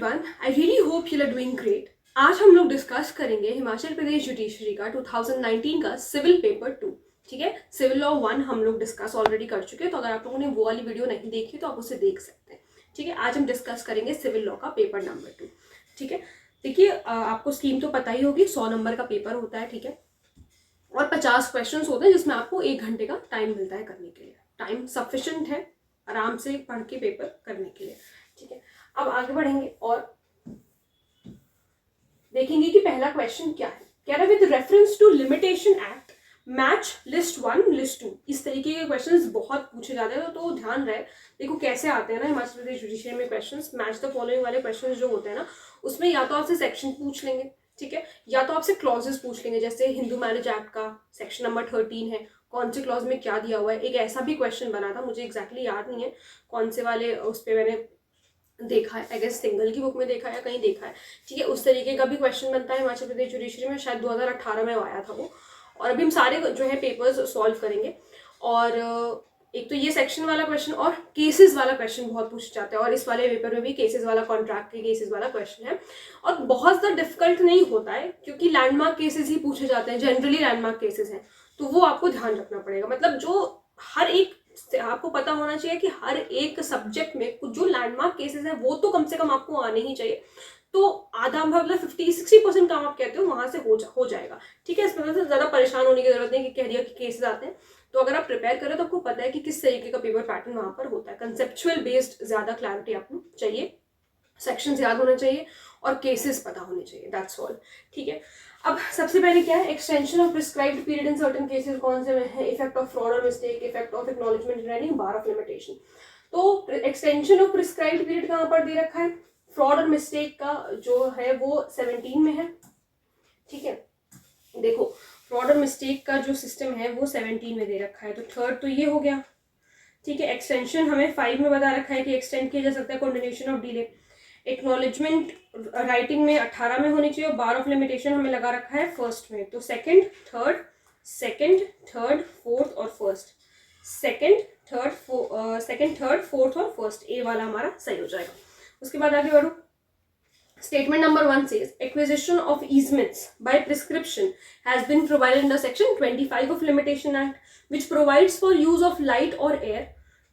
Everyone, I really hope you are doing great. आज हम लोग डिस्कस करेंगे हिमाचल प्रदेश जुडिशरी का 2019 का सिविल पेपर 2। ठीक है, सिविल लॉ 1 हम लोग डिस्कस ऑलरेडी कर चुके हैं, तो अगर आप लोगों ने वो वाली वीडियो नहीं देखी तो आप उसे देख सकते हैं। ठीक है, आज हम डिस्कस करेंगे सिविल लॉ का पेपर नंबर 2। ठीक है, देखिए आपको स्कीम तो पता ही होगी, 100 नंबर का पेपर होता है। ठीक है, और 50 क्वेश्चन होते हैं जिसमें आपको 1 घंटे का टाइम मिलता है करने के लिए। टाइम सफिशिएंट है आराम से पढ़ के पेपर करने के लिए। ठीक है, अब आगे बढ़ेंगे और देखेंगे कि पहला क्वेश्चन क्या है। कह रहा है with reference to limitation act match list 1 list 2। इस तरीके के क्वेश्चंस बहुत पूछे जाते हैं, तो ध्यान रहे। देखो कैसे आते हैं ना हिमाचल प्रदेश जुडिशरी में क्वेश्चंस, मैच द फॉलोइंग वाले क्वेश्चंस जो होते हैं ना, उसमें या तो आपसे सेक्शन पूछ लेंगे, ठीक है, या तो आपसे क्लॉजेस पूछ लेंगे। जैसे हिंदू मैरिज एक्ट का सेक्शन नंबर 13 है, कौन से क्लॉज में क्या दिया हुआ है। एक ऐसा भी क्वेश्चन बना था, मुझे एग्जैक्टली याद नहीं है कौन से वाले उस पर मैंने देखा है, आई गेस सिंगल की बुक में देखा है या कहीं देखा है। ठीक है, उस तरीके का भी क्वेश्चन बनता है हिमाचल प्रदेश जुडिशरी में, शायद 2018 में आया था वो। और अभी हम सारे जो है पेपर्स सॉल्व करेंगे। और एक तो ये सेक्शन वाला क्वेश्चन और केसेस वाला क्वेश्चन बहुत पूछे जाते हैं, और इस वाले पेपर में भी केसेस वाला, कॉन्ट्रैक्ट के केसेस वाला क्वेश्चन है। और बहुत ज़्यादा डिफिकल्ट नहीं होता है, क्योंकि लैंडमार्क केसेस ही पूछे जाते हैं, जनरली लैंडमार्क केसेस हैं, तो वो आपको ध्यान रखना पड़ेगा। मतलब जो हर एक आपको पता होना चाहिए कि हर एक सब्जेक्ट में कुछ जो लैंडमार्क केसेस है वो तो कम से कम आपको आने ही चाहिए। तो आधा मतलब 50-60% काम आप कहते हो वहां से हो जाएगा। ठीक है, इसमें मतलब ज्यादा परेशान होने की जरूरत नहीं कि कह दिया कि केसेस आते हैं। तो अगर आप प्रिपेयर करें तो आपको पता है कि किस तरीके का पेपर पैटर्न वहां पर होता है। कंसेप्चुअल बेस्ड ज्यादा क्लैरिटी आपको चाहिए, सेक्शन याद होना चाहिए और केसेस पता होने चाहिए, दैट्स ऑल। ठीक है, अब सबसे पहले क्या है, extension of prescribed period in certain cases कौन से में है, इफेक्ट ऑफ फ्रॉड और mistake, effect of acknowledgement in writing, bar of limitation. तो एक्सटेंशन ऑफ प्रिस्क्राइब्ड पीरियड कहाँ पर दे रखा है, फ्रॉड और मिस्टेक का जो है वो 17 में है। ठीक है, देखो फ्रॉड और मिस्टेक का जो सिस्टम है वो 17 में दे रखा है, तो थर्ड तो ये हो गया। ठीक है, एक्सटेंशन हमें 5 में बता रखा है कि एक्सटेंड किया जा सकता है continuation of delay. Acknowledgement writing में 18 में होनी चाहिए, और बार ऑफ लिमिटेशन हमें लगा रखा है फर्स्ट में। तो सेकंड थर्ड फोर्थ और फर्स्ट, सेकंड थर्ड फोर्थ और फर्स्ट, ए वाला हमारा सही हो जाएगा। उसके बाद आगे बढ़ो। Statement number 1 says acquisition of easements by prescription has been provided under section 25 of Limitation Act, which provides for use of light or air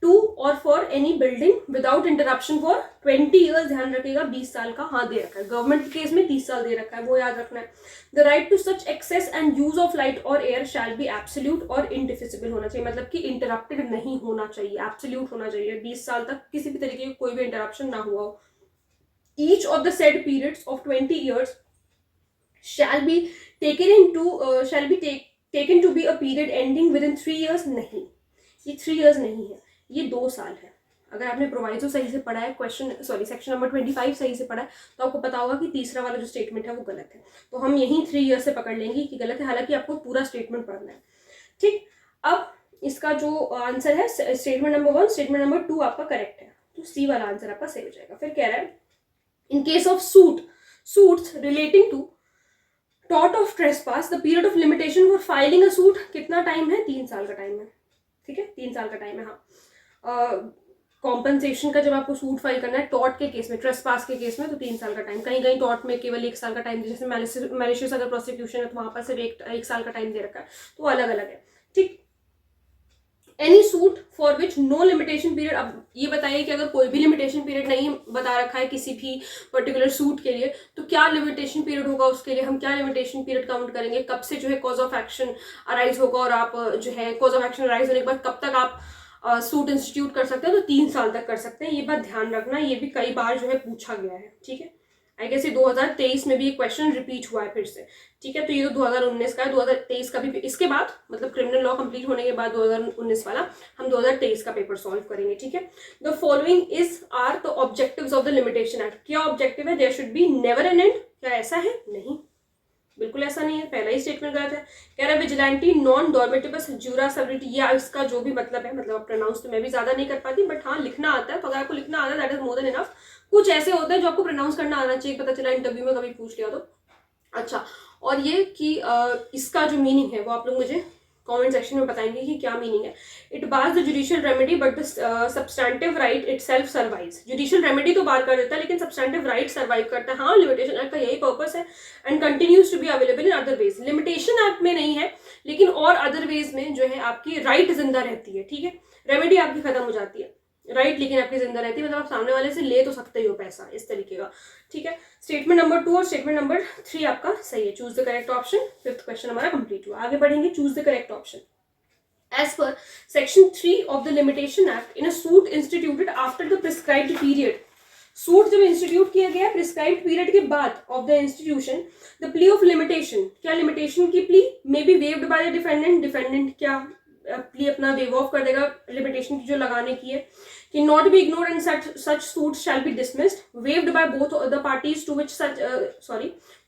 to or for any building without interruption for 20 years। ध्यान रखिएगा 20 साल का हाँ दे रखा है, government के case में 30 साल दे रखा है, वो याद रखना है। The right to such access and use of light or air shall be absolute और indefeasible होना चाहिए, मतलब कि इंटरप्टेड नहीं होना चाहिए, एब्सोल्यूट होना चाहिए। 20 साल तक किसी भी तरीके की कोई भी इंटरप्शन ना हुआ हो। Each of the said periods of 20 years shall be taken to be a period ending within 3 years। नहीं, ये 3 years नहीं है, ये 2 साल है। अगर आपने प्रोवाइजो सही से पढ़ा है, सेक्शन नंबर 25 सही से पढ़ा है, तो आपको पता होगा कि तीसरा वाला जो स्टेटमेंट है वो गलत है। तो हम यही 3 years से पकड़ लेंगे कि गलत है, हालांकि आपको पूरा स्टेटमेंट पढ़ना है। ठीक, अब इसका जो आंसर है स्टेटमेंट नंबर 1, स्टेटमेंट नंबर 2 आपका करेक्ट है, तो सी वाला आंसर आपका सही हो जाएगा। फिर कह रहा है in case of suits relating to tort of trespass, the period of limitation for filing a suit कितना टाइम है, 3 साल का टाइम है। ठीक है, 3 साल का टाइम है। हाँ, कॉम्पनसेशन का जब आपको सूट फाइल करना है टॉर्ट के केस में, ट्रेसपास के केस में, तो 3 साल का टाइम। कहीं कहीं टॉर्ट में केवल 1 साल का टाइम, जैसे मैलिशियस अगर प्रोसिक्यूशन है तो वहां पर सिर्फ 1 साल का टाइम दे रखा है, तो अलग अलग है। ठीक, any suit for which no limitation period. अब ये बताइए कि अगर कोई भी लिमिटेशन पीरियड नहीं बता रखा है किसी भी पर्टिकुलर सूट के लिए, तो क्या लिमिटेशन पीरियड होगा उसके लिए, हम क्या लिमिटेशन पीरियड काउंट करेंगे, कब से जो है कॉज ऑफ एक्शन अराइज होगा, और आप जो है कॉज ऑफ एक्शन अराइज होने के बाद कब तक आप सूट इंस्टीट्यूट कर सकते हैं, तो 3 साल तक कर सकते हैं। ये बात ध्यान रखना, ये भी कई बार जो है पूछा गया है। ठीक है, आई गेस ये 2023 में भी एक क्वेश्चन रिपीट हुआ है फिर से। ठीक है, तो ये तो 2019 का है, 2023 का भी इसके बाद, मतलब क्रिमिनल लॉ कंप्लीट होने के बाद 2019 वाला हम 2023 का पेपर सॉल्व करेंगे। ठीक है, the following is are the objectives of the limitation act. क्या ऑब्जेक्टिव है, there should be never an end. क्या ऐसा है, नहीं, बिल्कुल ऐसा नहीं है, पहला ही स्टेटमेंट गलत है। कह रहा है विजिलेंटी नॉन डॉर्मेटिबस ज्यूरा सर्विटी, या इसका जो भी मतलब है, मतलब प्रोनाउंस तो मैं भी ज्यादा नहीं कर पाती, बट हाँ लिखना आता है, तो अगर आपको लिखना आता है that is more than enough. कुछ ऐसे होते हैं जो आपको प्रोनाउंस करना आना चाहिए, पता चला इंटरव्यू में कभी पूछ लिया तो। अच्छा, और ये कि इसका जो मीनिंग है वो आप लोग मुझे कमेंट सेक्शन में बताएंगे कि क्या मीनिंग है। It bars the judicial remedy but the substantive right itself survives. Judicial remedy तो बार कर देता है लेकिन सब्सटैंटिव राइट सर्वाइव करता है। हाँ, लिमिटेशन एक्ट का यही पर्पस है and continues to be available in other ways. Limitation act में नहीं है लेकिन और अदर वेज में जो है आपकी राइट जिंदा रहती है, ठीक है। रेमेडी आपकी खत्म हो जाती है, राइट लेकिन आपकी जिंदा रहती है, मतलब आप सामने वाले से ले तो सकते ही हो पैसा, इस तरीके का, ठीक है। स्टेटमेंट नंबर 2 और स्टेटमेंट नंबर 3 आपका सही है। Choose the correct option. 5th question हमारा कंप्लीट हुआ। आगे बढ़ेंगे। Choose the correct option. As per Section 3 of the Limitation Act, in a suit instituted after the prescribed period, suit जब institute किया गया प्रिस्क्राइब्ड पीरियड के बाद of the institution, the plea of limitation, क्या limitation की plea may be waived by the defendant, defendant क्या plea अपना wave of कर देगा लिमिटेशन की जो लगाने की है, कि not be ignored and such suits shall be dismissed, waived by both the parties to which such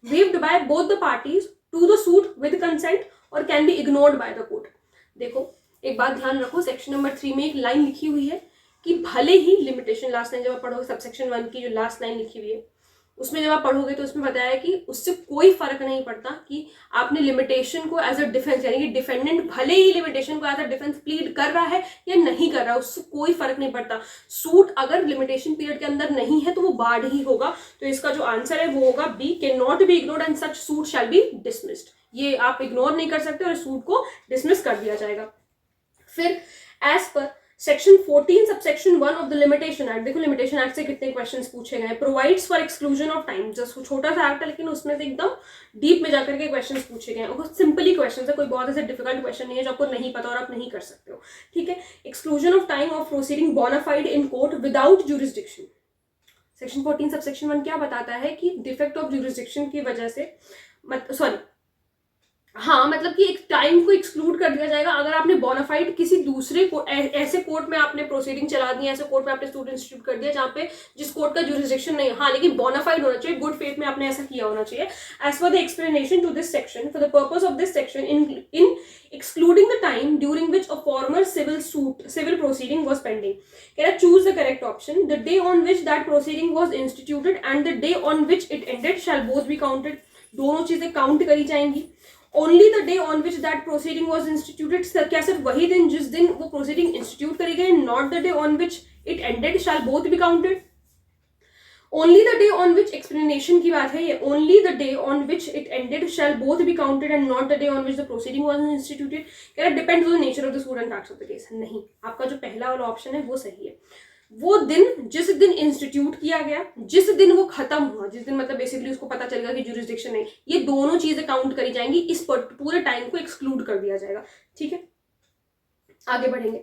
waived by both the parties to the suit with consent or can be ignored by the court। देखो एक बात ध्यान रखो, section number 3 में एक line लिखी हुई है कि भले ही लिमिटेशन, लास्ट लाइन जब आप पढ़ोगे सबसेक्शन 1 की जो लास्ट लाइन लिखी हुई है उसमें जब आप पढ़ोगे तो उसमें बताया कि उससे कोई फर्क नहीं पड़ता कि आपने लिमिटेशन को एज अ डिफेंस, यानी कि डिफेंडेंट भले ही लिमिटेशन को एज अ डिफेंस प्लीड कर रहा है या नहीं कर रहा है, उससे कोई फर्क नहीं पड़ता। सूट अगर लिमिटेशन पीरियड के अंदर नहीं है तो वो बार्ड ही होगा। तो इसका जो आंसर है वो होगा B, can not be ignored and such suit shall be dismissed. ये आप इग्नोर नहीं कर सकते और सूट को डिसमिस कर दिया जाएगा। फिर as per section 14 subsection 1 of the limitation act, देखो लिमिटेशन एक्ट से कितने क्वेश्चंस पूछे गए हैं। Provides for exclusion of time, just छोटा सा एक्ट है लेकिन उसमें से एकदम डीप में जाकर के क्वेश्चंस पूछे गए हैं। बहुत सिंपली क्वेश्चंस है, कोई बहुत ऐसे डिफिकल्ट क्वेश्चन नहीं है जो आपको नहीं पता और आप नहीं कर सकते हो, ठीक है। Exclusion of time of proceeding bona fide in court without jurisdiction. Section 14 subsection 1 क्या बताता है कि डिफेक्ट ऑफ ज्यूरिसडिक्शन की वजह से मतलब कि एक टाइम को एक्सक्लूड कर दिया जाएगा अगर आपने बोनाफाइड किसी दूसरे ऐसे कोर्ट में आपने प्रोसीडिंग चला दी, ऐसे कोर्ट में आपने सूट इंस्टीट्यूट कर दिया जहाँ पे जिस कोर्ट का ज्यूरिसडिक्शन नहीं है। हाँ, लेकिन बोनाफाइड होना चाहिए, गुड फेथ में आपने ऐसा किया होना चाहिए। As per the explanation to this section, for the purpose of this section in excluding the time during which a former civil proceeding was pending, can I choose the correct option? The day on which that proceeding was instituted and the day on which it ended shall both be counted। दोनों चीजें count करी जाएंगी। Only the day on which that proceeding was instituted, क्या सिर्फ वही दिन जिस दिन वो प्रोसीडिंग इंस्टीट्यूट करी गई, not the day on which it ended shall both be counted. Only the day on which, explanation की बात है ये, only the day on which it ended shall both be counted and not the day on which the proceeding was instituted. कह रहा depends on the nature of the suit and facts of the case. नहीं, आपका जो पहला वाला option है वो सही है। वो दिन जिस दिन इंस्टीट्यूट किया गया, जिस दिन वो खत्म हुआ, जिस दिन मतलब बेसिकली उसको पता चलेगा कि ज्यूरिसडिक्शन नहीं, ये दोनों चीजें काउंट करी जाएंगी, इस पूरे टाइम को एक्सक्लूड कर दिया जाएगा, ठीक है। आगे बढ़ेंगे।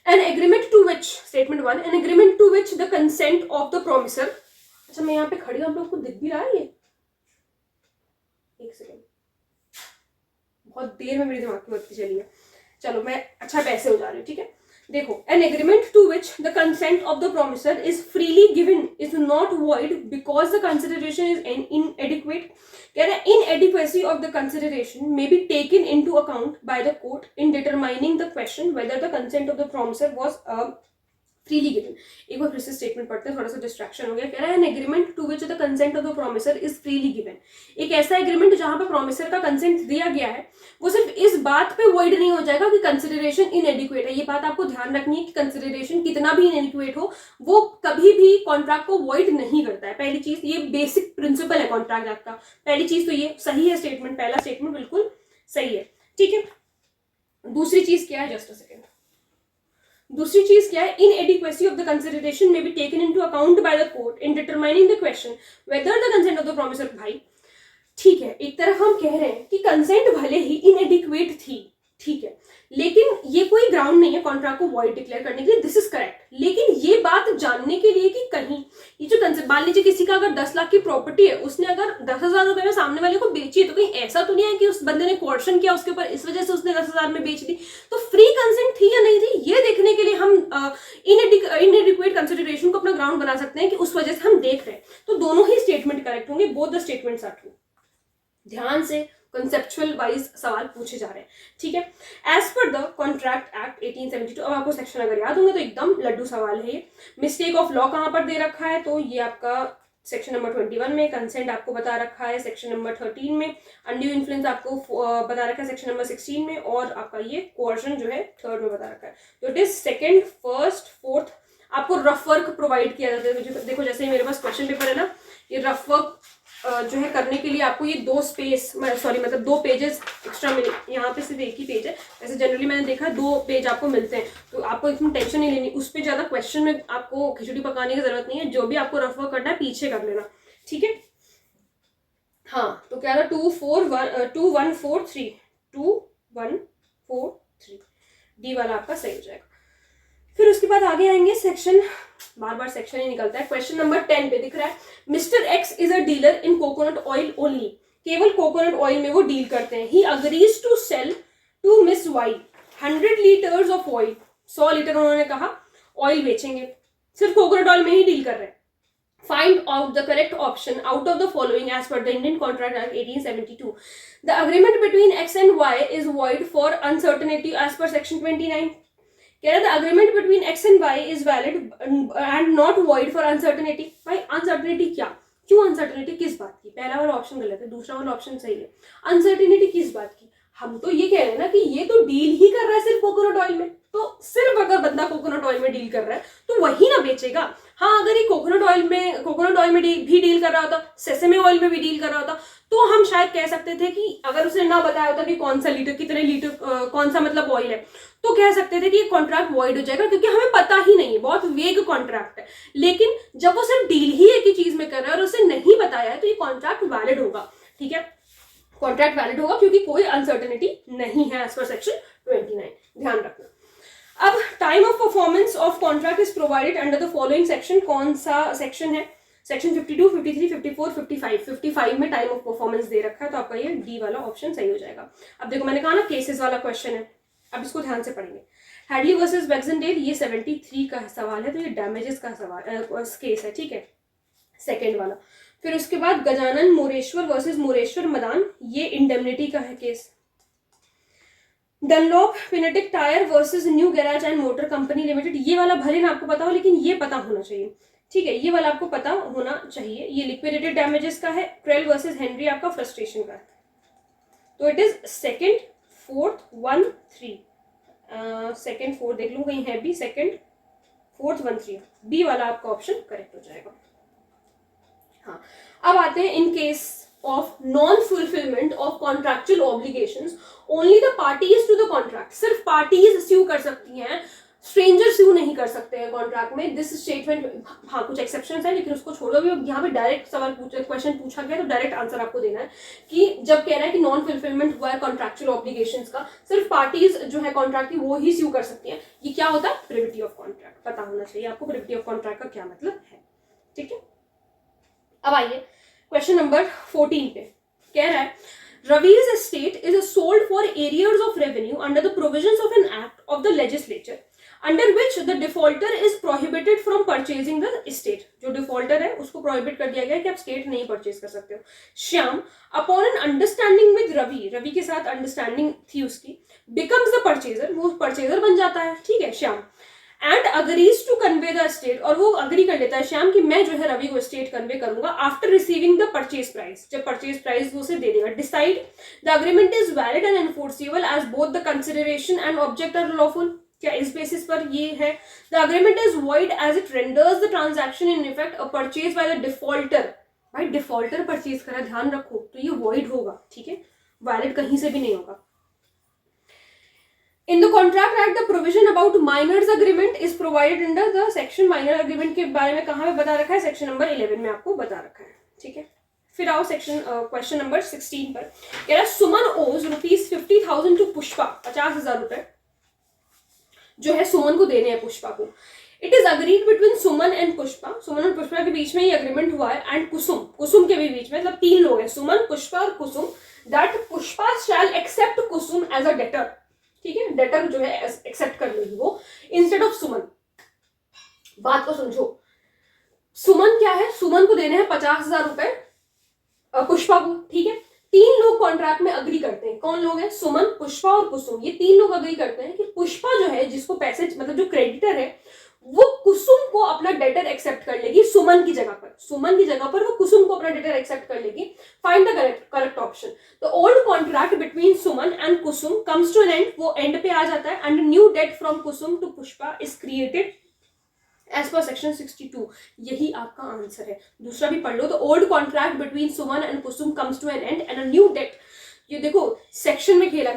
An agreement to which, statement 1, an agreement to which the consent of the promisor. अच्छा, मैं यहाँ पे खड़ी हूँ, आप लोग को दिख भी रहा है ये? एक सेकेंड, बहुत देर में मेरे दिमाग की बत्ती चली है। चलो मैं अच्छा पैसे हो जा रही हूँ, ठीक है। देखो, an agreement to which the consent of the promisor is freely given is not void because the consideration is inadequate। कह रहा है inadequacy of the consideration may be taken into account by the court in determining the question whether the consent of the promisor was freely given. एक बार फिर से statement पढ़ते हैं, थोड़ा सा डिस्ट्रैक्शन हो गया। कह रहा है an agreement to which the consent of the promisor is freely given. एक ऐसा एग्रीमेंट जहां पर प्रोमिसर का कंसेंट दिया गया है, वो सिर्फ इस बात पे वॉइड नहीं हो जाएगा कि कंसिडरेशन इनएडिक्वेट है। ये बात आपको ध्यान रखनी है कि कंसिडरेशन कितना भी इनएडिक्वेट हो, वो कभी भी कॉन्ट्रैक्ट को वॉइड नहीं करता है। पहली चीज, ये बेसिक प्रिंसिपल है कॉन्ट्रैक्ट एक्ट का। पहली चीज तो ये सही है स्टेटमेंट, पहला स्टेटमेंट बिल्कुल सही है, ठीक है। दूसरी चीज क्या है, जस्ट अ सेकेंड, दूसरी चीज क्या है, inadequacy of the consideration may be taken into account by the court in determining the question whether the consent of the promisor। भाई ठीक है, एक तरफ हम कह रहे हैं कि कंसेंट भले ही inadequate थी, ठीक है, लेकिन ये कोई ग्राउंड नहीं है कॉन्ट्रैक्ट को वॉइड डिक्लेयर करने के लिए, दिस इज करेक्ट। लेकिन ये बात जानने के लिए कि कहीं ये जो कंसेंट, मान लीजिए किसी का अगर 10 लाख की प्रॉपर्टी है, उसने अगर 10,000 रुपए में सामने वाले को बेची है, तो कहीं ऐसा तो नहीं है कि उस बंदे ने कोर्शन किया उसके ऊपर, इस वजह से उसने 10,000 में बेच दी। तो फ्री कंसेंट थी या नहीं थी, ये देखने के लिए हम इनएडिक्वेट कंसिडरेशन को अपना ग्राउंड बना सकते हैं कि उस वजह से हम देख रहे हैं। तो दोनों ही स्टेटमेंट करेक्ट होंगे, both the statements are true. ध्यान से कंसेप्चुअल वाइज सवाल पूछे जा रहे हैं, ठीक है। As per the contract act 1872, अब आपको सेक्शन अगर याद होंगे तो एकदम लड्डू सवाल है ये। मिस्टेक ऑफ लॉ कहां पर दे रखा है, तो ये आपका सेक्शन नंबर 21 में कंसेंट आपको बता रखा है, सेक्शन नंबर 13 में अनड्यू इन्फ्लुएंस आपको बता रखा है सेक्शन नंबर 16 में, और आपका ये कोर्शन जो है 3rd में बता रखा है। तो it is 2nd, 1st, 4th आपको रफ वर्क प्रोवाइड किया जाता है। देखो जैसे मेरे पास क्वेश्चन पेपर है ना, ये रफ वर्क जो है करने के लिए आपको ये 2 पेजेस एक्स्ट्रा मिले। यहाँ पे सिर्फ एक ही पेज है, ऐसे जनरली मैंने देखा है 2 पेज आपको मिलते हैं, तो आपको इसमें टेंशन नहीं लेनी, उस पर ज्यादा क्वेश्चन में आपको खिचड़ी पकाने की जरूरत नहीं है। जो भी आपको रफ वर्क करना है पीछे कर लेना, ठीक है। हाँ, तो क्या था 2 1 4 3 2 1 4 3 डी वाला आपका सही हो जाएगा। फिर उसके बाद आगे आएंगे सेक्शन, बार बार सेक्शन ही निकलता है। क्वेश्चन नंबर 10 पे दिख रहा है, mister X is a dealer in coconut oil only, केवल कोकोनट ऑयल में वो डील करते हैं। He agrees to sell to miss Y 100 litres of oil, 100 litre उन्होंने कहा ऑयल बेचेंगे, सिर्फ कोकोनट ऑयल में ही डील कर रहे हैं। Find out the correct option out of the following as per the Indian contract act 1872। The agreement between X and Y is void for uncertainty as per section 29। कह रहा था agreement between X and Y is valid and not void for uncertainty. भाई uncertainty क्या, क्यों uncertainty, किस बात की? पहला वाला ऑप्शन गलत है, दूसरा वाला ऑप्शन सही है। अनसर्टेनिटी किस बात की? हम तो ये कह रहे हैं ना कि ये तो डील ही कर रहा है सिर्फ कोकोनट ऑयल में, तो सिर्फ अगर बंदा कोकोनट ऑयल में डील कर रहा है तो वही ना बेचेगा। हाँ, अगर ये कोकोनट ऑयल में भी डील कर रहा होता, सेसेमे ऑयल में भी डील कर रहा होता, तो हम शायद कह सकते थे कि अगर उसने ना बताया होता कि कौन सा लीटर, कितने लीटर, कौन सा मतलब ऑयल है, तो कह सकते थे कि ये कॉन्ट्रैक्ट वॉइड हो जाएगा, क्योंकि हमें पता ही नहीं है, बहुत वेग कॉन्ट्रैक्ट है। लेकिन जब वो सिर्फ डील ही एक ही चीज में कर रहा है और उसे नहीं बताया है, तो ये कॉन्ट्रैक्ट वैलिड होगा, ठीक है, कॉन्ट्रैक्ट वैलिड होगा, क्योंकि कोई अनसर्टेनिटी नहीं है एज पर सेक्शन 29, ध्यान रखना। अब time of performance of contract is provided under the following section, कौन सा सेक्शन है? सेक्शन 52, 53, 54, 55। 55 में टाइम ऑफ परफॉर्मेंस दे रखा है, तो आपका ये डी वाला ऑप्शन सही हो जाएगा। अब देखो मैंने कहा ना केसेस वाला क्वेश्चन है, अब इसको ध्यान से पढ़ेंगे। हैडली वर्सेस वैक्सनडेल, ये 73 का सवाल है, तो ये डैमेजेस का सवाल केस है, ठीक है, सेकेंड वाला। फिर उसके बाद गजानन मोरेश्वर वर्सेस मोरेश्वर मदान, ये इंडेमनिटी का है case. Dunlop phenetic tyre versus new garage and motor company limited, ये वाला भले ना आपको पता हो, लेकिन ये पता होना चाहिए, ठीक है, ये वाला आपको पता होना चाहिए। ये लिक्विडेटेड डैमेजेस का है। क्रेल वर्सेस हेनरी आपका फ्रस्ट्रेशन का है। तो it is 2nd, 4th, 1, 3, 2nd, 4 देख लूं कहीं है भी, 2nd, 4th, 1, 3, बी वाला आपका ऑप्शन करेक्ट हो जाएगा। हाँ, अब आते हैं in case of non fulfilment of contractual obligations only the parties to the contract, सिर्फ पार्टीज स्यू कर सकती हैं, स्ट्रेंजर स्यू नहीं कर सकते हैं कॉन्ट्रैक्ट में। दिस स्टेटमेंट, हाँ कुछ एक्सेप्शंस है, लेकिन उसको छोड़ो। भी यहाँ पे डायरेक्ट क्वेश्चन पूछा गया, तो डायरेक्ट आंसर आपको देना है कि जब कह रहा है कि नॉन फुलफिलमेंट हुआ है कॉन्ट्रैक्चुअल ऑब्लिगेशंस का, सिर्फ पार्टीज जो है कॉन्ट्रैक्ट की वो ही स्यू कर सकती हैं। ये क्या होता है? Privity of contract. पता होना चाहिए आपको प्रिविटी ऑफ कॉन्ट्रैक्ट का क्या मतलब है, ठीक है। अब आइए क्वेश्चन नंबर 14 पे, कह रहा है Ravi's estate is sold for arrears of revenue under the provisions of an act of the legislature under which the defaulter is prohibited from purchasing the estate। जो defaulter है उसको prohibit कर दिया गया है कि आप estate नहीं purchase कर सकते हो। Shyam upon an understanding with Ravi के साथ understanding थी उसकी, becomes the purchaser, वो purchaser बन जाता है, ठीक है Shyam, and agrees to convey the estate, और वो अग्री कर लेता है श्याम कि मैं जो है रवि को एस्टेट कन्वे करूंगा after receiving the purchase price, जब परचेज प्राइस वो उसे दे देगा। Decide the agreement is valid and enforceable as both the consideration and object are lawful, क्या इस बेसिस पर ये है? The agreement is void as it renders the transaction in effect a purchase by the defaulter. भाई defaulter purchase करा, ध्यान रखो, तो ये वॉइड होगा, ठीक है, वैलिड कहीं से भी नहीं होगा। In the Contract Act, the provision about minors agreement is provided under the section minor agreement के बारे में कहाँ पे बता रखा है? सेक्शन नंबर 11 में आपको बता रखा है, ठीक है। फिर आओ सेक्शन क्वेश्चन नंबर 16 पर, कह रहा है सुमन ओज ₹50,000 टू पुष्पा, 50,000 रुपए जो है सुमन को देने हैं पुष्पा को। It is agreed between Suman and Pushpa, Suman और पुष्पा के बीच में ये अग्रीमेंट हुआ है, एंड कुसुम के भी बीच में, मतलब 3 लोग हैं, सुमन, पुष्पा और Kusum, that Pushpa shall accept Kusum as a debtor, ठीक है, डेटर जो है एक्सेप्ट कर लेगी वो इंस्टेड ऑफ सुमन। बात को समझो, सुमन क्या है, सुमन को देने हैं 50,000 रुपए पुष्पा को, ठीक है। 3 लोग कॉन्ट्रैक्ट में अग्री करते हैं, कौन लोग हैं? सुमन, पुष्पा और कुसुम, ये 3 लोग अग्री करते हैं कि पुष्पा जो है जिसको पैसे, मतलब जो क्रेडिटर है वो कुसुम को अपना डेटर एक्सेप्ट कर लेगी सुमन की जगह पर, सुमन की जगह पर वो कुसुम को अपना डेटर एक्सेप्ट कर लेगी. Find the correct option. The old contract between Suman and Kusum comes to an end, वो एंड पे आ जाता है, and new debt from Kusum to Pushpa is created as per section 62. यही आपका आंसर है. दूसरा भी पढ़ लो. The old contract between Suman and Kusum comes to an end and a new debt. ये देखो सेक्शन में खेला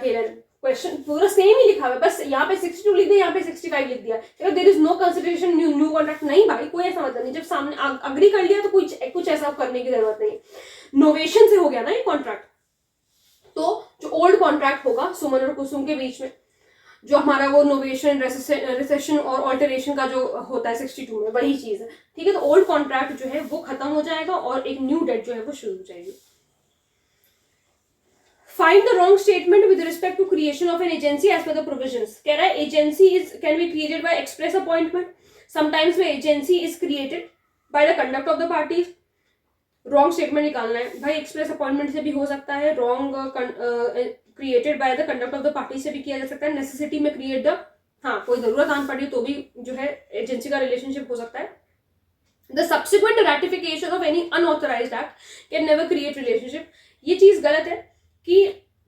क्वेश्चन पूरा सेम ही लिखा हुआ है, बस यहाँ पे 62 लिख दिया, यहाँ पे 65 लिख दिया. There is no consideration new contract. नहीं भाई, कोई ऐसा मतलब नहीं. जब सामने अग्री कर लिया तो कुछ ऐसा करने की जरूरत नहीं. नोवेशन से हो गया ना ये कॉन्ट्रैक्ट. तो जो ओल्ड कॉन्ट्रैक्ट होगा सुमन और कुसुम के बीच में, जो हमारा वो नोवेशन, रिसेशन और ऑल्टरेशन का जो होता है 62 में, वही चीज है. ठीक है. तो ओल्ड कॉन्ट्रैक्ट जो है वो खत्म हो जाएगा और एक न्यू डेट जो है वो शुरू हो जाएगी. Find the wrong statement with respect to creation of an agency as per the provisions. कह रहा है agency can be created by express appointment. Sometimes में agency is created by the conduct of the parties. Wrong statement निकालना है भाई. express appointment से भी हो सकता है. wrong created by the conduct of the parties से भी किया जा सकता है. necessity में create the, हाँ कोई जरूरत आन पड़ी तो भी जो है एजेंसी का रिलेशनशिप हो सकता है. The subsequent ratification of any unauthorized act can never create relationship. ये चीज गलत है कि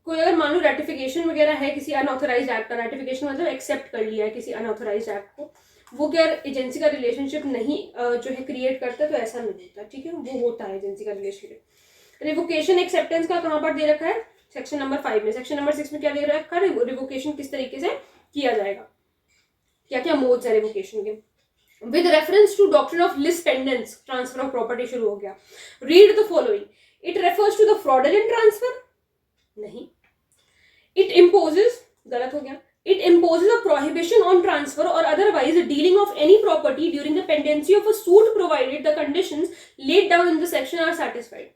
कोई अगर मान लो रेटिफिकेशन वगैरह है किसी अनऑथराइज्ड एक्ट का, रेटिफिकेशन मतलब एक्सेप्ट कर लिया है किसी अनऑथराइज्ड एक्ट को, वो क्या एजेंसी का रिलेशनशिप नहीं जो है क्रिएट करता, तो ऐसा नहीं होता. ठीक है. वो होता है एजेंसी का रिलेशनशिप. रिवोकेशन एक्सेप्टेंस का कहाँ पर दे रखा है? सेक्शन नंबर 5 में. सेक्शन नंबर 6 में क्या दे रखा है? रिवोकेशन किस तरीके से किया जाएगा, क्या क्या मोड्स है रिवोकेशन के. With reference to doctrine of lis pendens, transfer of property शुरू हो गया. Read the following. It refers to the fraudulent transfer. नहीं. इट इम्पोजेस, गलत हो गया. It imposes a prohibition on transfer or otherwise dealing of any property during the pendency of a suit provided the conditions laid down in the section are satisfied.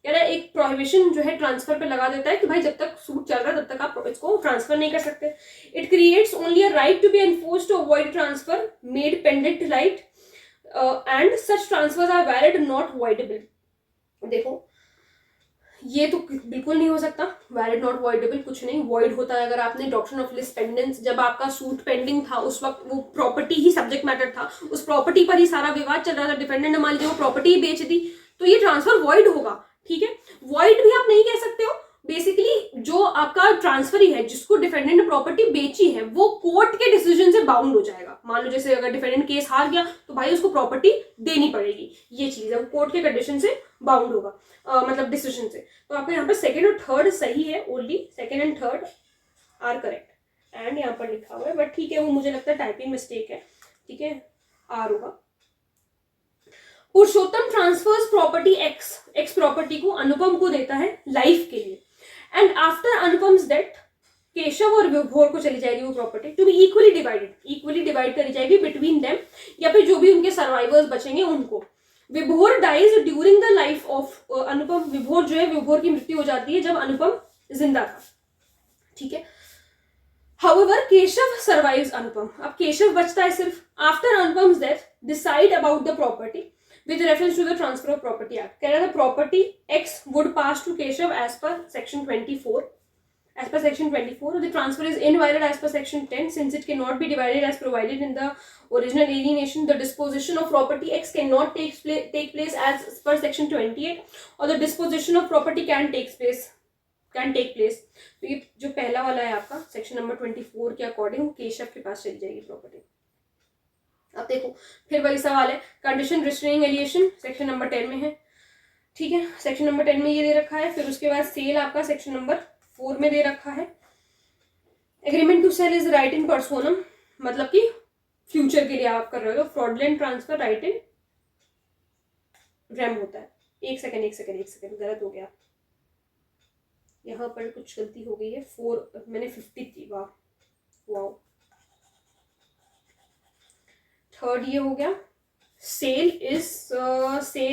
कह रहा है एक prohibition जो है transfer पे लगा देता है कि भाई जब तक सूट चल रहा है तब तक आप इसको ट्रांसफर नहीं कर सकते. It creates only a right to be enforced to avoid transfer made pendent right and such transfers are valid not voidable. देखो ये तो बिल्कुल नहीं हो सकता. वैलिड नॉट वॉइडेबल कुछ नहीं. वॉइड होता है अगर आपने डॉक्ट्रिन ऑफ लिस पेंडेंस, जब आपका सूट पेंडिंग था उस वक्त वो प्रॉपर्टी ही सब्जेक्ट मैटर था, उस प्रॉपर्टी पर ही सारा विवाद चल रहा था. डिफेंडेंट ने मान लीजिए वो प्रॉपर्टी ही बेच दी तो ये ट्रांसफर वॉइड होगा. ठीक है. वॉइड भी आप नहीं कह सकते हो. बेसिकली जो आपका ट्रांसफर ही है, जिसको डिफेंडेंट ने प्रॉपर्टी बेची है, वो कोर्ट के डिसीजन से बाउंड हो जाएगा. मान लो जैसे अगर डिफेंडेंट केस हार गया तो भाई उसको प्रॉपर्टी देनी पड़ेगी. ये चीज है, वो कोर्ट के कंडीशन से बाउंड होगा, मतलब डिसीजन से. तो आपको यहाँ पर सेकंड और थर्ड सही है. Only second and third are correct. And यहाँ पर लिखा हुआ है बट ठीक है, वो मुझे लगता है टाइपिंग मिस्टेक है. ठीक है. आर होगा. Purushottam transfers property X property को अनुपम को देता है लाइफ के लिए. And after Anupam's death Keshav और विभोर को चली जाएगी वो property to be equally divide करी जाएगी बिटवीन देम, या फिर जो भी उनके सर्वाइवर्स बचेंगे उनको. Vibhor dies during the life of Anupam. Vibhor जो है, विभोर की मृत्यु हो जाती है जब अनुपम जिंदा था. ठीक है. However Keshav survives Anupam. अब केशव बचता है सिर्फ. After Anupam's death decide about the property with reference to the transfer of property act. कह रहा था property X would pass to Keshav as per section 24. As per section 24, the transfer is invalid as per section 10 since it cannot be divided as provided in the original alienation. The disposition of property X cannot take place as per section 28, or the disposition of property can take place. तो ये जो पहला वाला है आपका section number 24 के according Keshav के पास चली जाएगी प्रॉपर्टी. अब देखो फिर वही सवाल है. कंडीशन रिस्ट्रेनिंग एलिएशन सेक्शन नंबर 10 में है. ठीक है. सेक्शन नंबर 10 में ये दे रखा है. फिर उसके बाद सेल आपका सेक्शन नंबर 4 में दे रखा है. Agreement to sell is right in personam, मतलब कि फ्यूचर के लिए आप कर रहे हो. Fraudulent transfer right in rem होता है. एक सेकंड गलत हो गया. यहाँ पर कुछ गलती हो गई है. 4 मैंने 50 थी. वाह. थर्ड ये हो गया. Sale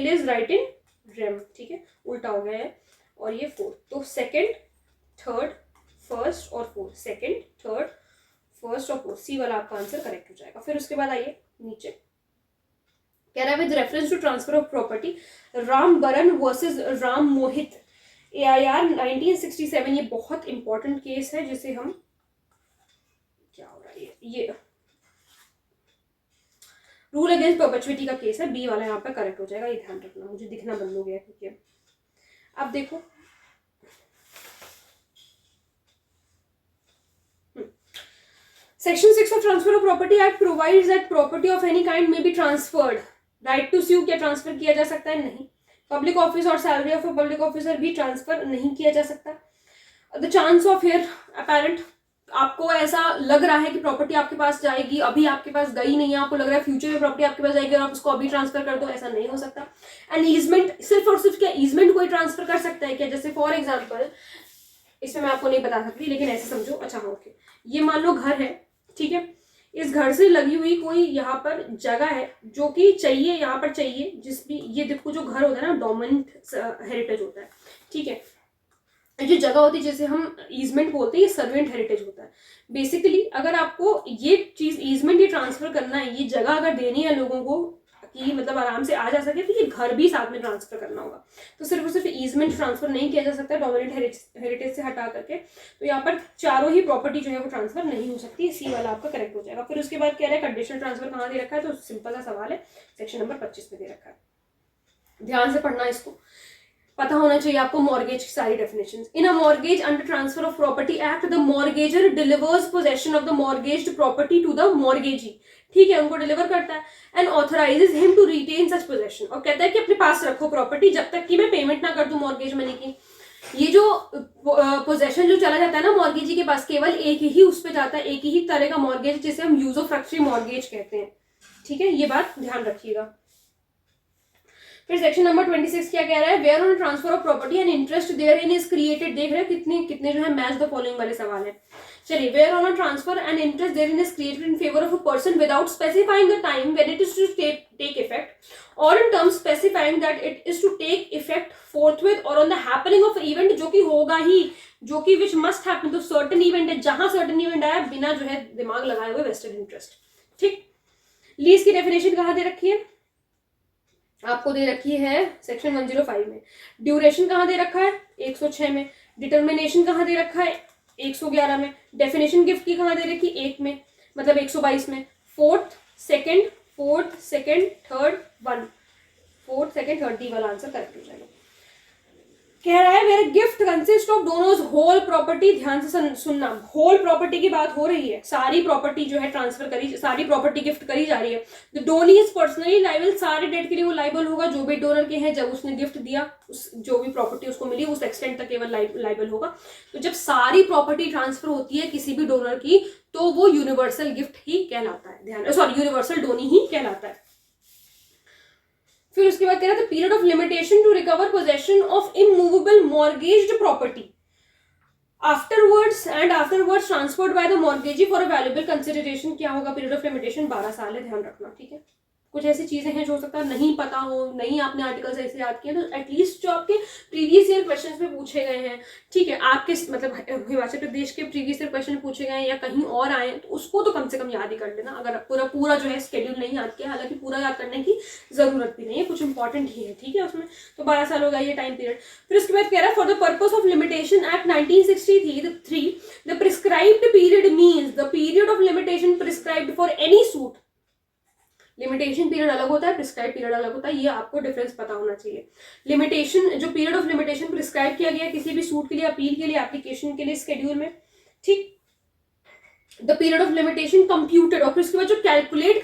is right in rem. ठीक है. उल्टा हो गया है. और ये 4. तो सेकंड, थर्ड, फर्स्ट और फोर्थ. सेकंड, थर्ड, फर्स्ट और फोर्थ. सी वाला आपका आंसर करेक्ट हो जाएगा. फिर उसके बाद आइए नीचे. कह रहा है with reference to transfer of property Ram Baran versus Ram Mohit AIR 1967. ये बहुत इंपॉर्टेंट केस है जिसे हम, क्या हो रहा है ये रूल अगेंस्ट परपेचुइटी का केस है, बी वाला यहाँ पे करेक्ट हो जाएगा, ये ध्यान रखना, मुझे दिखना बंद हो गया क्योंकि अब देखो section 6 of transfer of property act provides that property of any kind में बी ट्रांसफर्ड। राइट टू स्यू क्या ट्रांसफर किया जा सकता है? नहीं। पब्लिक ऑफिस और salary of a public officer भी ट्रांसफर नहीं किया जा सकता। The chance of here apparent, आपको ऐसा लग रहा है कि प्रॉपर्टी आपके पास जाएगी, अभी आपके पास गई नहीं है, आपको लग रहा है फ्यूचर में प्रॉपर्टी आपके पास जाएगी और आप उसको अभी ट्रांसफर कर दो, ऐसा नहीं हो सकता। एंड ईजमेंट, सिर्फ और सिर्फ क्या ईजमेंट कोई ट्रांसफर कर सकता है क्या? जैसे फॉर एग्जाम्पल, इसमें मैं आपको नहीं बता सकती लेकिन ऐसे समझो, अच्छा हाँ ओके, ये मान लो घर है, ठीक है, इस घर से लगी हुई कोई यहाँ पर जगह है जो कि चाहिए, यहाँ पर चाहिए, जिस भी ये देखो जो घर होता है ना डोमिनेंट हेरिटेज होता है, ठीक है, जो जगह होती है जैसे हम ईजमेंट बोलते हैं, ये सर्वेंट हेरिटेज होता है। बेसिकली अगर आपको ये चीज ईजमेंट ही ट्रांसफर करना है, ये जगह अगर देनी है लोगों को कि मतलब आराम से आ जा सके, तो ये घर भी साथ में ट्रांसफर करना होगा। तो सिर्फ और सिर्फ ईजमेंट ट्रांसफर नहीं किया जा सकता डोमिनेंट हेरिटेज से हटा करके, तो यहाँ पर चारों ही प्रॉपर्टी जो है वो ट्रांसफर नहीं हो सकती। सी वाला आपका करेक्ट हो जाएगा। फिर उसके बाद कह रहा है कंडीशनल ट्रांसफर कहाँ दे रखा है, तो सिंपल सा सवाल है, सेक्शन नंबर 25 में दे रखा है, ध्यान से पढ़ना, इसको पता होना चाहिए आपको मॉर्गेज की सारी definitions. In a mortgage under transfer of property act, the mortgagor delivers possession of the mortgaged property to the mortgagee, ठीक है, उनको डिलीवर करता है, and authorises him to retain such possession, और कहता है कि अपने पास रखो प्रॉपर्टी जब तक कि मैं पेमेंट ना कर दूं मॉर्गेज मनी की। ये जो पोजेशन जो चला जाता है ना मॉर्गेजी के पास, केवल एक ही उस पर जाता है, एक ही तरह का मॉर्गेज जिसे हम यूज ऑफ फ्रैक्चरी मॉर्गेज कहते हैं, ठीक है, ये बात ध्यान रखिएगा। फिर सेक्शन नंबर 26 क्या कह रहा है, where on transfer of property and interest there in is created. देख रहे हैं कितने जो है मैच द फॉलोइंग वाले सवाल है। चलिए, where on transfer and interest there in is created in favour of a person without specifying the time when it is to take effect, और in terms specifying that it is to take effect forthwith और on the happening of event, जो कि होगा ही, जो कि which must happen, तो certain event है, जहां सर्टेन इवेंट आया बिना जो है दिमाग लगाए हुए वेस्टेड इंटरेस्ट, ठीक। लीज की डेफिनेशन कहाँ दे रखी है, आपको दे रखी है सेक्शन 105 में। ड्यूरेशन कहाँ दे रखा है, 106 में। डिटर्मिनेशन कहाँ दे रखा है, 111 में। डेफिनेशन गिफ्ट की कहाँ दे रखी, 1 में, मतलब 122 में। Fourth second third 1, fourth second third, D वाला आंसर करेक्ट हो जाएगा। कह रहा है where gift consist of donor's whole property, ध्यान से सुनना, होल प्रॉपर्टी की बात हो रही है, सारी प्रॉपर्टी जो है ट्रांसफर करी, सारी प्रॉपर्टी गिफ्ट करी जा रही है। The Downey is personally liable, सारे डेट के लिए वो लाइबल होगा जो भी डोनर के हैं, जब उसने गिफ्ट दिया, उस जो भी प्रॉपर्टी उसको मिली उस एक्सटेंट तक केवल लाइबल होगा। तो जब सारी प्रॉपर्टी ट्रांसफर होती है किसी भी डोनर की, तो वो यूनिवर्सल गिफ्ट ही कहलाता है, ध्यान, सॉरी यूनिवर्सल डोनी ही कहलाता है। फिर उसके बाद कह रहा था period of limitation to recover possession of immovable mortgaged property afterwards transferred by the mortgagee for a valuable consideration. क्या होगा पीरियड ऑफ लिमिटेशन, 12 साल है, ध्यान रखना, ठीक है। कुछ ऐसी चीजें हैं जो हो सकता है नहीं पता हो, नहीं आपने आर्टिकल्स ऐसे याद किए, तो एटलीस्ट जो आपके प्रीवियस ईयर क्वेश्चंस में पूछे गए हैं, ठीक है, आपके मतलब हिमाचल प्रदेश के प्रीवियस ईयर क्वेश्चन पूछे गए हैं या कहीं और आए, तो उसको तो कम से कम याद ही कर लेना, अगर पूरा जो है स्केड्यूल नहीं याद किया, हालांकि पूरा याद करने की जरूरत भी नहीं है, कुछ इंपॉर्टेंट ही है, ठीक है उसमें। तो 12 साल होगा ये टाइम पीरियड। फिर उसके बाद कह रहा है for the purpose of limitation act 1963 the prescribed period means the period of limitation prescribed for any suit. Limitation period अलग होता है, प्रिस्क्राइब पीरियड अलग होता है, ये आपको डिफरेंस पता होना चाहिए। लिमिटेशन, जो पीरियड ऑफ लिमिटेशन प्रिस्क्राइब किया गया किसी भी सूट के लिए, अपील के लिए, एप्लीकेशन के लिए स्केड्यूल में, ठीक, the period of limitation computed, और फिर उसके बाद जो कैलकुलेट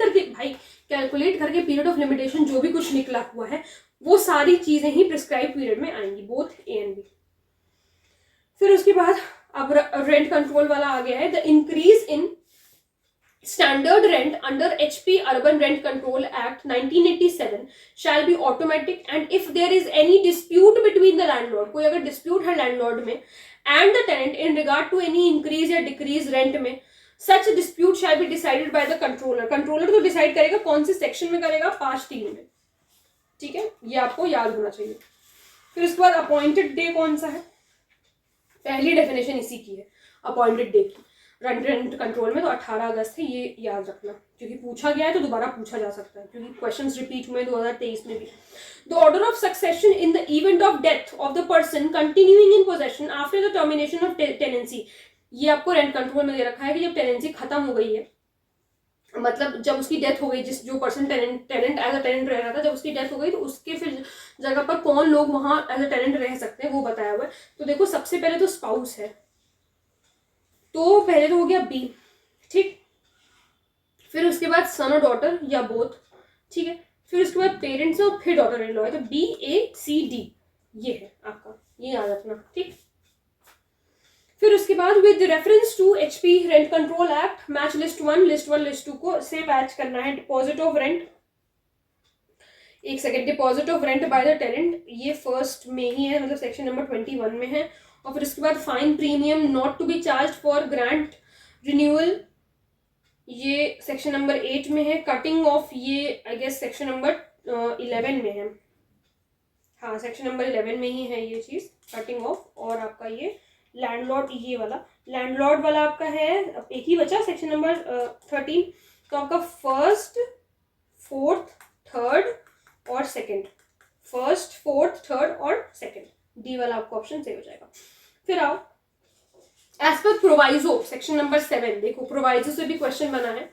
करके पीरियड ऑफ लिमिटेशन जो भी कुछ निकला हुआ है, वो सारी चीजें ही प्रिस्क्राइब पीरियड में आएंगी, बोथ ए एंड बी। फिर उसके बाद अब रेंट कंट्रोल वाला आ गया है, the increase in Standard rent under HP Urban Rent Control Act 1987 shall be automatic and if there is any dispute between the landlord, कोई अगर dispute है landlord में and the tenant in regard to any increase या decrease rent में, such dispute shall be decided by the controller। controller तो decide करेगा कौन से section में करेगा, 5(3) में, ठीक है, ये आपको याद होना चाहिए। फिर उसके बाद अपॉइंटेड डे कौन सा है, पहली डेफिनेशन इसी की है अपॉइंटेड डे की, रेंट कंट्रोल में तो 18 अगस्त है, ये याद रखना, क्योंकि पूछा गया है तो दोबारा पूछा जा सकता है, क्योंकि क्वेश्चंस रिपीट हुए 2023 में भी। The order of succession in the event of death of the person continuing in possession after the termination of tenancy, ये आपको रेंट कंट्रोल में दे रखा है कि जब टेनेंसी खत्म हो गई है, मतलब जब उसकी डेथ हो गई, जिस जो person tenant as a tenant रह रहा था, जब उसकी डेथ हो गई तो उसके फिर जगह पर कौन लोग वहां एज अ टेनेंट रह सकते हैं वो बताया हुआ है। तो देखो सबसे पहले तो स्पाउस है, तो पहले तो हो गया बी, ठीक। फिर उसके बाद सन और डॉटर या बोथ, ठीक है। फिर उसके बाद पेरेंट्स और फिर डॉटर इन लॉ है, तो बी ए सी डी ये है आपका, ये याद रखना, ठीक। फिर उसके बाद with reference to HP rent control act match list 1 list 2 को से मैच करना है। डिपॉजिट ऑफ रेंट, एक second, deposit of rent by the tenant, ये फर्स्ट में ही है, मतलब सेक्शन नंबर 21 में है। और फिर उसके बाद fine premium not to be charge for grant renewal, ये सेक्शन नंबर 8 में है। कटिंग ऑफ, ये आई गेस सेक्शन नंबर 11 में है, हाँ सेक्शन नंबर 11 में ही है ये चीज, कटिंग ऑफ। और आपका ये लैंडलॉर्ड, ये वाला लैंडलॉर्ड वाला आपका है, अब एक ही बचा सेक्शन नंबर 13। तो आपका फर्स्ट, फोर्थ, थर्ड और सेकंड, फर्स्ट, फोर्थ, थर्ड और सेकंड, डी वाला आपका ऑप्शन सही हो जाएगा। फिर आओ as per proviso section number 7, देखो प्रोवाइजो से भी क्वेश्चन बना है।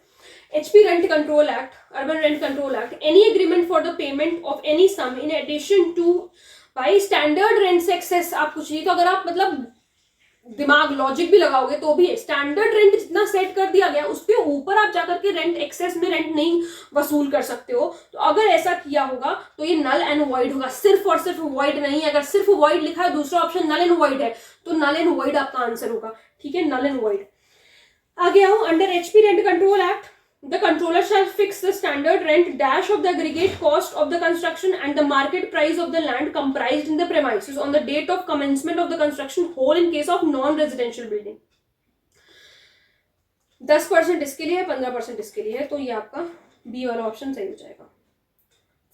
HP rent control act, urban rent control act, any agreement for the payment of any sum in addition to by standard rent से एक्सेस, आप कुछ नहीं, तो अगर आप मतलब दिमाग लॉजिक भी लगाओगे तो भी स्टैंडर्ड रेंट जितना सेट कर दिया गया उसके ऊपर आप जाकर के रेंट एक्सेस में रेंट नहीं वसूल कर सकते हो। तो अगर ऐसा किया होगा तो ये नल एंड वॉइड होगा, सिर्फ और सिर्फ वॉइड नहीं। अगर सिर्फ वॉइड लिखा है, दूसरा ऑप्शन नल एंड वॉइड है, तो नल एंड वॉइड आपका आंसर होगा, ठीक है, नल एंड वॉइड। आगे आओ, under HP rent control act the controller shall fix the standard rent dash of the aggregate cost of the construction and the market price of the land comprised in the premises on the date of commencement of the construction whole in case of non-residential building। 10% इसके लिए है, 15% इसके लिए है, तो ये आपका B वाला ऑप्शन सही हो जाएगा।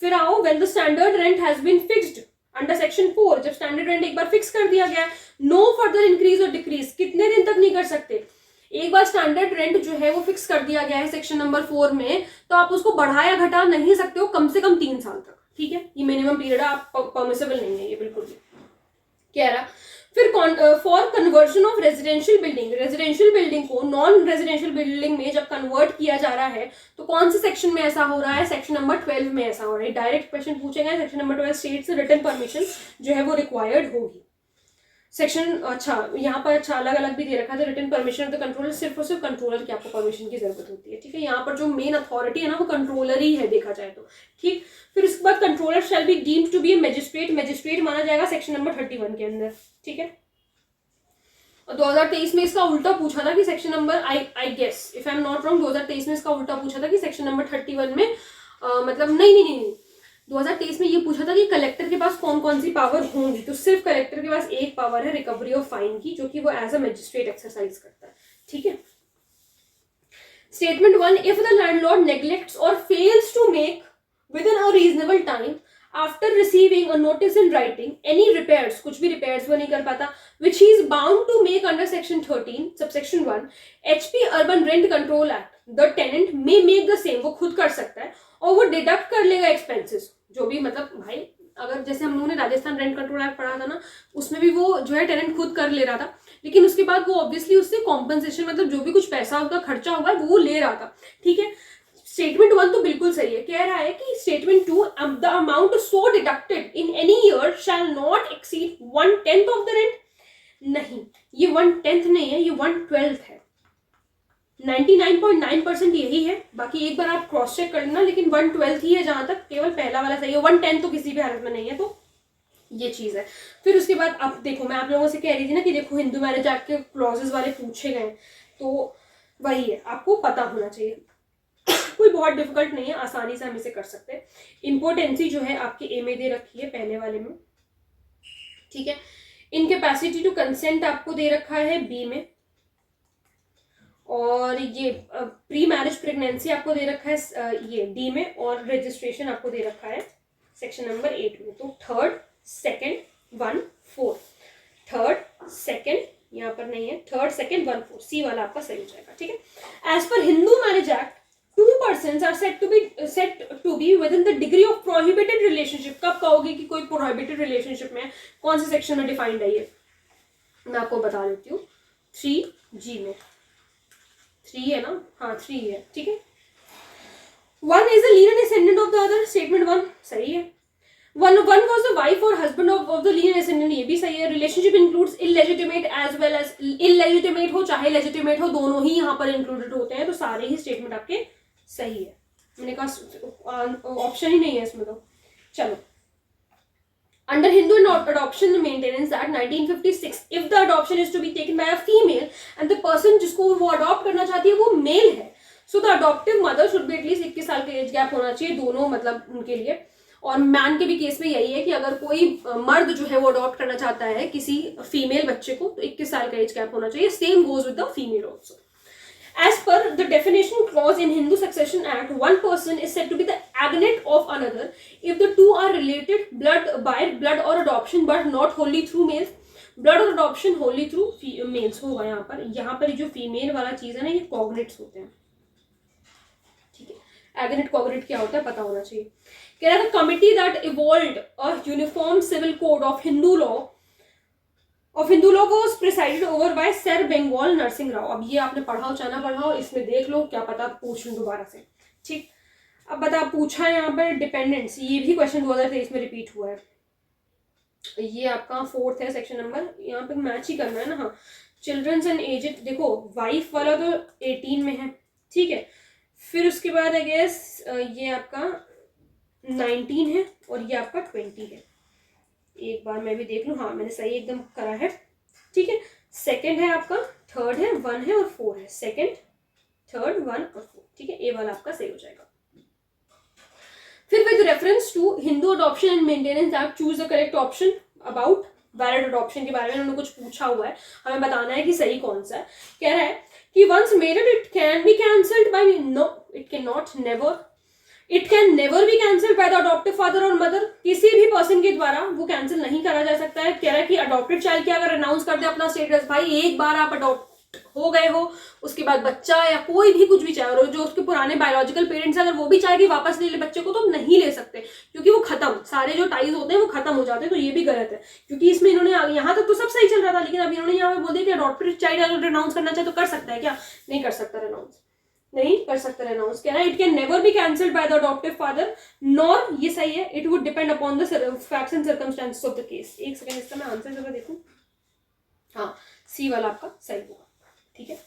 फिर आओ, when the standard rent has been fixed under section 4, जब स्टैंडर्ड रेंट एक बार फिक्स कर दिया गया, नो फर्दर इंक्रीज और डिक्रीज, कितने दिन तक नहीं कर सकते, एक बार स्टैंडर्ड रेंट जो है वो फिक्स कर दिया गया है सेक्शन नंबर 4 में, तो आप उसको बढ़ाया घटा नहीं सकते हो कम से कम 3 साल तक, ठीक है, ये मिनिमम पीरियड है, आप परमिसेबल नहीं है ये बिल्कुल भी कह रहा। फिर for conversion of residential building, residential building को नॉन रेजिडेंशियल बिल्डिंग में जब कन्वर्ट किया जा रहा है तो कौन से सेक्शन में ऐसा हो रहा है, सेक्शन नंबर 12 में ऐसा हो रहा है। डायरेक्ट क्वेश्चन पूछे गए, section number 12 states written permission जो है वो रिक्वायर्ड होगी। सेक्शन, अच्छा यहाँ पर अच्छा अलग अलग भी दे रखा है, written permission of the controller, सिर्फ और सिर्फ कंट्रोलर की आपको परमिशन की जरूरत होती है, ठीक है। यहाँ पर जो मेन अथॉरिटी है ना वो कंट्रोलर ही है देखा जाए तो, ठीक। फिर उसके बाद controller shall be deemed to be a magistrate, magistrate माना जाएगा सेक्शन नंबर 31 के अंदर, ठीक है। और 2023 में इसका उल्टा पूछा था कि section number, I guess if I am not wrong, 2023 में इसका उल्टा पूछा था कि सेक्शन नंबर 31 में मतलब नहीं 2023 में ये पूछा था कि कलेक्टर के पास कौन कौन सी पावर होंगी, तो सिर्फ कलेक्टर के पास एक पावर है रिकवरी ऑफ फाइन की, जो कि वो एज अ मैजिस्ट्रेट एक्सरसाइज करता है, ठीक है। Statement 1, if the landlord neglects और fails to make within a reasonable time after receiving a notice in writing any repairs, कुछ भी रिपेयर्स वो नहीं कर पाता, which he is bound to make under section 13 subsection 1 HP urban rent control act, the tenant may make the same, वो खुद कर सकता है और वो डिडक्ट कर लेगा एक्सपेंसेस, जो भी मतलब भाई अगर जैसे हम लोगों ने राजस्थान रेंट कंट्रोल एक्ट पढ़ा था ना, उसमें भी वो जो है टेनेंट खुद कर ले रहा था, लेकिन उसके बाद वो ऑब्वियसली उससे कॉम्पनसेशन मतलब जो भी कुछ पैसा उसका खर्चा होगा वो ले रहा था, ठीक है। स्टेटमेंट 1 तो बिल्कुल सही है, कह रहा है कि statement 2, the amount so deducted in any year shall not exceed 1/10 of the rent, नहीं ये 1/10 नहीं है, ये 1/12 है, 99.9% यही है, बाकी एक बार आप क्रॉस चेक कर लेना, लेकिन 1/12 ही है जहां तक, केवल पहला वाला सही है, 1/10 तो किसी भी हालत में नहीं है, तो ये चीज है। फिर उसके बाद अब देखो, मैं आप लोगों से कह रही थी ना कि देखो हिंदू मैरिज एक्ट के क्लॉजेस वाले पूछे गए, तो वही है, आपको पता होना चाहिए कोई बहुत डिफिकल्ट नहीं है, आसानी से हम इसे कर सकते हैं। इंपोर्टेंसी जो है आपके ए में दे रखी है पहले वाले में, ठीक है। इनकैपेसिटी टू कंसेंट आपको दे रखा है बी में, और ये प्री मैरिज प्रेगनेंसी आपको दे रखा है ये डी में, और रजिस्ट्रेशन आपको दे रखा है सेक्शन नंबर 8 में। तो थर्ड, सेकंड, 1, 4, थर्ड, सेकंड यहाँ पर नहीं है, थर्ड, सेकंड, 1, 4, सी वाला आपका सही हो जाएगा, ठीक है। As per Hindu Marriage Act 2 persons are said to be within the degree of prohibited relationship। कब कहोगे कि कोई prohibited relationship में, कौन से सेक्शन में डिफाइंड है ये, मैं आपको बता देती हूँ, 3G में, 3 है ना, हाँ 3 है, ठीक है। One is the linear descendant of the other, statement one सही है। वन वॉज द वाइफ और husband of the linear descendant, ये भी सही है। Relationship includes illegitimate as well as, illegitimate हो चाहे लेजिटिमेट हो दोनों ही यहाँ पर इंक्लूडेड होते हैं, तो सारे ही स्टेटमेंट आपके सही है। मैंने कहा ऑप्शन ही नहीं है इसमें तो। चलो, Under Hindu Adoption and Maintenance Act 1956, if the adoption is to be taken by a female and the person जिसको वो अडॉप्ट करना चाहती है वो मेल है, so the adoptive mother should be at least 21 साल का एज गैप होना चाहिए दोनों, मतलब उनके लिए। और मैन के भी केस में यही है कि अगर कोई मर्द जो है वो अडॉप्ट करना चाहता है किसी फीमेल बच्चे को तो 21 साल का एज गैप होना चाहिए। Same goes with the female also. As per the definition clause in Hindu Succession Act, one person is said to be the agnate of another if the two are related by blood or adoption but not wholly through males. Blood or adoption wholly through males होगा यहाँ पर जो female वाला चीज है ना, ये कॉग्नेट्स होते हैं, ठीक है। एग्नेट कॉग्नेट क्या होता है पता होना चाहिए। कह रहा था committee that evolved a uniform civil code of Hindu law was presided over by sir Benegal Narasimha Rao. अब ये आपने पढ़ाओ चाहे ना पढ़ाओ, इसमें देख लो, क्या पता पूछ लूँ दोबारा से, ठीक। अब बता, पूछा है यहाँ पर डिपेंडेंट्स, ये भी क्वेश्चन 2023 में रिपीट हुआ है। ये आपका 4th है सेक्शन नंबर, यहाँ पे मैच ही करना है ना। हाँ, चिल्ड्रंस एंड एजेड, देखो वाइफ वाला तो 18 में है, ठीक है। फिर उसके बाद आई गेस ये आपका 19 है और ये आपका 20 है। एक बार मैं भी देख लूँ, हाँ मैंने सही एकदम करा है, ठीक है। सेकंड है आपका, थर्ड है, 1 है और 4 है। सेकंड, थर्ड, 1 और 4, ठीक है। ए वाला आपका सही हो जाएगा। फिर with reference to Hindu adoption and maintenance act choose the correct option about valid adoption के बारे में उन्होंने कुछ पूछा हुआ है, हमें बताना है कि सही कौन सा है। कह रहा है कि once married it can be cancelled by, no it can not, never, it can never be cancelled by the adoptive father और मदर, किसी भी पर्सन के द्वारा वो कैंसिल नहीं करा जा सकता है। कह रहा है कि अडॉप्टेड चाइल्ड के अगर अनाउंस कर दे अपना स्टेटस, भाई एक बार आप अडॉप्ट हो गए हो, उसके बाद बच्चा या कोई भी कुछ भी चाहे, और जो उसके पुराने बायोलॉजिकल पेरेंट्स अगर वो भी चाहे कि वापस ले ले बच्चे को, तो नहीं ले सकते, क्योंकि वो खत्म, सारे जो टाइज होते हैं वो खत्म हो जाते हैं। तो ये भी गलत है, क्योंकि इसमें इन्होंने यहाँ तक तो सब सही चल रहा था, लेकिन अब इन्होंने यहाँ पे बोल दिया कि अडॉप्टेड चाइल्ड अगर अनाउंस करना चाहे तो कर सकता है क्या? नहीं कर सकता अनाउंस, नहीं कर सकता अनाउंस। कह रहा है it can never be cancelled by the adoptive father nor, ये सही है, it would depend upon the facts and circumstances of the case. एक सेकंड, इसका मैं आंसर जरा देखूं। हाँ, सी वाला आपका सही होगा, ठीक है।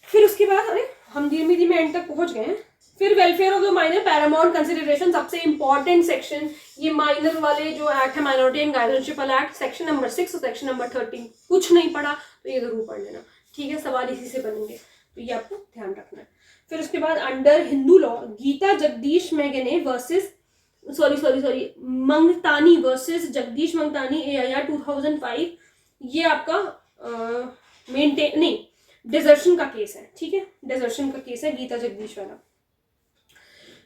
फिर उसके बाद, अरे हम धीमे धीमे एंड तक पहुंच गए हैं। फिर welfare of the minor Paramount consideration, सबसे इंपॉर्टेंट सेक्शन, ये माइनर वाले जो एक्ट है, माइनॉरिटी एंड गाइडेंशिप वाला एक्ट, सेक्शन नंबर 6 और सेक्शन नंबर 13। कुछ नहीं पढ़ा तो ये जरूर पढ़ लेना, ठीक है, सवाल इसी से बनेंगे, तो ये आपको ध्यान रखना है। फिर उसके बाद अंडर हिंदू लॉ, गीता जगदीश मैगने versus sorry Mangtani versus Jagdish Mangtani AIR 2005, ये आपका मेंटेन नहीं डिजर्शन का केस है, ठीक है, डिजर्शन का केस है गीता जगदीश वाला।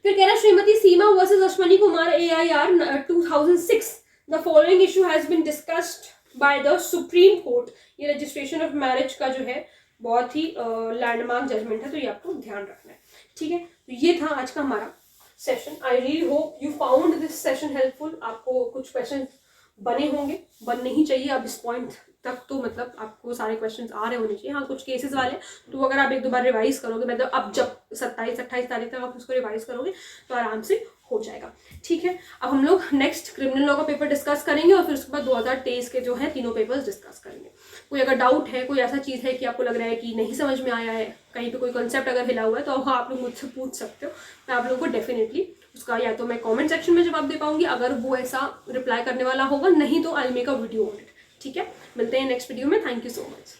फिर कह रहा है Shrimati Seema versus Ashwani Kumar AIR 2006, the following issue has been discussed by the supreme court. ये रजिस्ट्रेशन ऑफ मैरिज का जो है बहुत ही लैंडमार्क जजमेंट है, तो ये आपको ध्यान रखना है, ठीक है। तो ये था आज का हमारा session. I really hope you found this session helpful. आपको कुछ क्वेश्चन बने होंगे, बनने ही चाहिए अब इस पॉइंट तक, तो मतलब आपको सारे क्वेश्चंस आ रहे होने चाहिए। हाँ, कुछ केसेस वाले, तो अगर आप एक दो बार रिवाइज करोगे, मतलब अब जब 27-28 तारीख तक आप उसको रिवाइज करोगे तो आराम से हो जाएगा, ठीक है। अब हम लोग नेक्स्ट क्रिमिनल लॉ का पेपर डिस्कस करेंगे और फिर उसके बाद 2023 के जो है तीनों पेपर्स डिस्कस करेंगे। कोई अगर डाउट है, कोई ऐसा चीज़ है कि आपको लग रहा है कि नहीं समझ में आया है, कहीं पे कोई कॉन्सेप्ट अगर हिला हुआ है, तो हाँ आप लोग मुझसे पूछ सकते हो। मैं आप लोगों को डेफिनेटली उसका या तो मैं कमेंट सेक्शन में जवाब दे पाऊंगी अगर वो ऐसा रिप्लाई करने वाला होगा, नहीं तो I will make a video on it, ठीक है। मिलते हैं नेक्स्ट वीडियो में। Thank you so much.